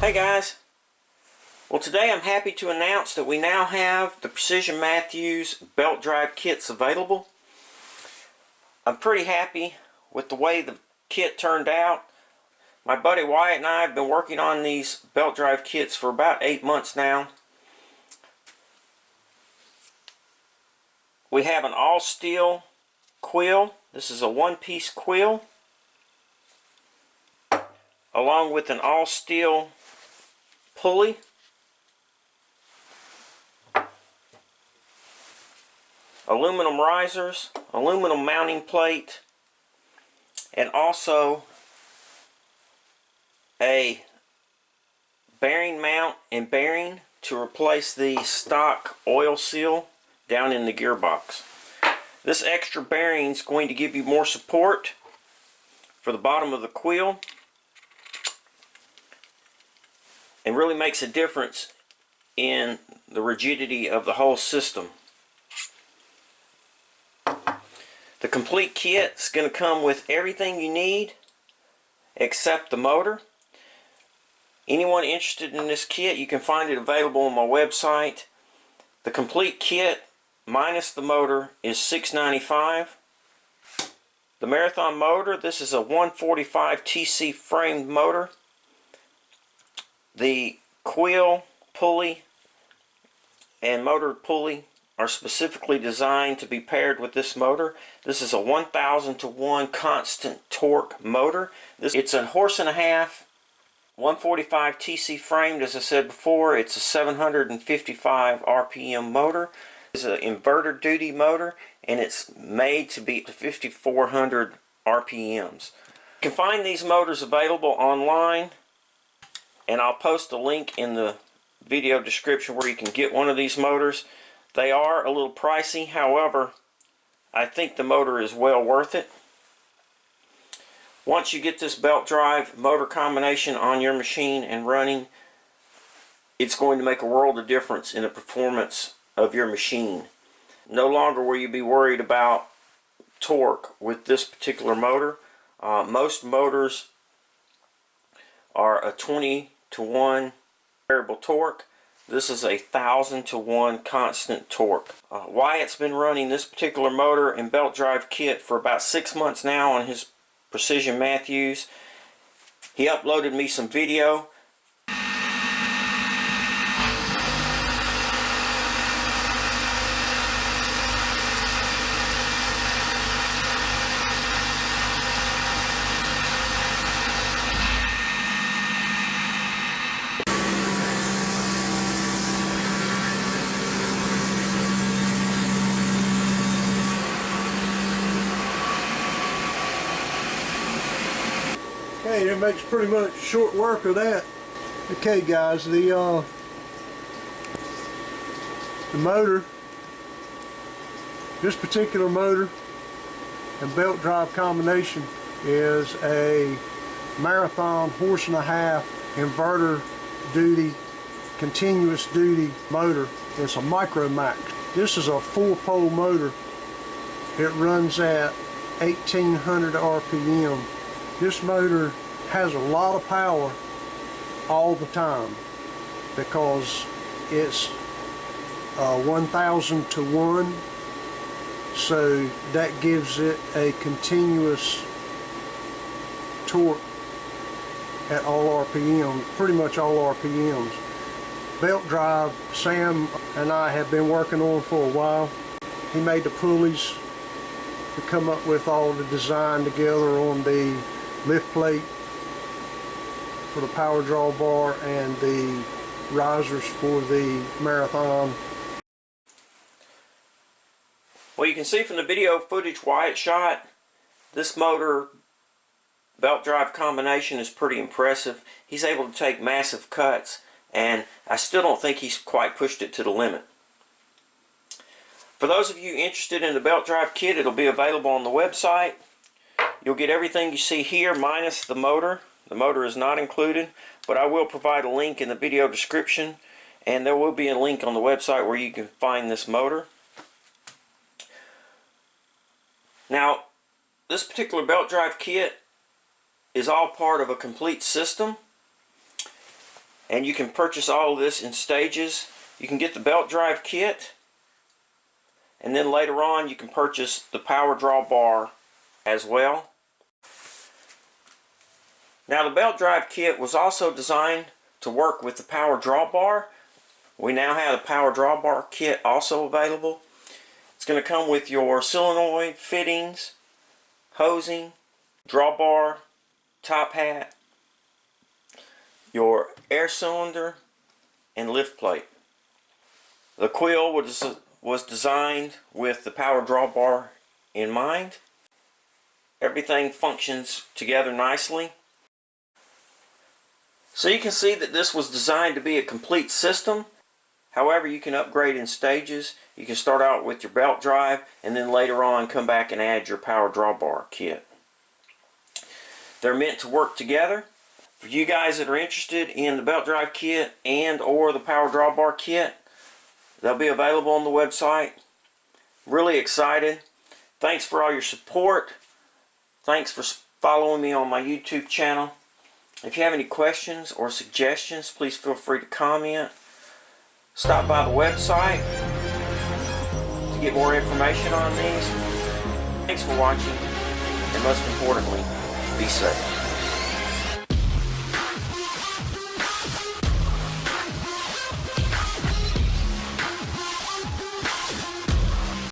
Hey guys, well today I'm happy to announce that we now have the Precision Matthews belt drive kits available. I'm pretty happy with the way the kit turned out. My buddy Wyatt and I have been working on these belt drive kits for about 8 months now. We have an all steel quill. This is a one-piece quill along with an all steel pulley, aluminum risers, aluminum mounting plate, and also a bearing mount and bearing to replace the stock oil seal down in the gearbox. This extra bearing is going to give you more support for the bottom of the quill and really makes a difference in the rigidity of the whole system. The complete kit is going to come with everything you need except the motor. Anyone interested in this kit, you can find it available on my website. The complete kit minus the motor is $6.95. The Marathon motor, this is a 145 TC framed motor. The quill, pulley, and motor pulley are specifically designed to be paired with this motor. This is a 1000-to-1 constant torque motor. It's a 1.5 horse, 145 TC framed. As I said before, it's a 755 RPM motor. It's an inverter duty motor, and it's made to be 5400 RPMs. You can find these motors available online, and I'll post a link in the video description where you can get one of these motors. They are a little pricey, however, I think the motor is well worth it. Once you get this belt drive motor combination on your machine and running, it's going to make a world of difference in the performance of your machine. No longer will you be worried about torque with this particular motor. Most motors are a 20-to-1 variable torque. This is a 1000-to-1 constant torque. Wyatt's been running this particular motor and belt drive kit for about 6 months now on his Precision Matthews. He uploaded me some video. Okay, that makes pretty much short work of that. Okay guys, the motor, this particular motor and belt drive combination is a Marathon 1.5 horse inverter duty, continuous duty motor. It's a Micro Max. This is a 4-pole motor. It runs at 1800 RPM. This motor has a lot of power all the time because it's 1000-to-1, so that gives it a continuous torque at all RPM, pretty much all RPMs. Belt drive, Sam and I have been working on for a while. He made the pulleys to come up with all the design together on the lift plate for the power draw bar and the risers for the Marathon. Well, you can see from the video footage Wyatt shot, this motor belt drive combination is pretty impressive. He's able to take massive cuts, and I still don't think he's quite pushed it to the limit. For those of you interested in the belt drive kit, it'll be available on the website. You'll get everything you see here minus the motor. The motor is not included, but I will provide a link in the video description, and there will be a link on the website where you can find this motor. Now, this particular belt drive kit is all part of a complete system. And you can purchase all of this in stages. You can get the belt drive kit, and then later on you can purchase the power drawbar as well. Now the belt drive kit was also designed to work with the power drawbar. We now have the power drawbar kit also available. It's going to come with your solenoid, fittings, hosing, drawbar, top hat, your air cylinder, and lift plate. The quill was designed with the power drawbar in mind. Everything functions together nicely. So you can see that this was designed to be a complete system. However, you can upgrade in stages. You can start out with your belt drive and then later on come back and add your power drawbar kit. They're meant to work together. For you guys that are interested in the belt drive kit and or the power drawbar kit, they'll be available on the website. Really excited. Thanks for all your support. Thanks for following me on my YouTube channel. If you have any questions or suggestions, please feel free to comment. Stop by the website to get more information on these. Thanks for watching, and most importantly, be safe.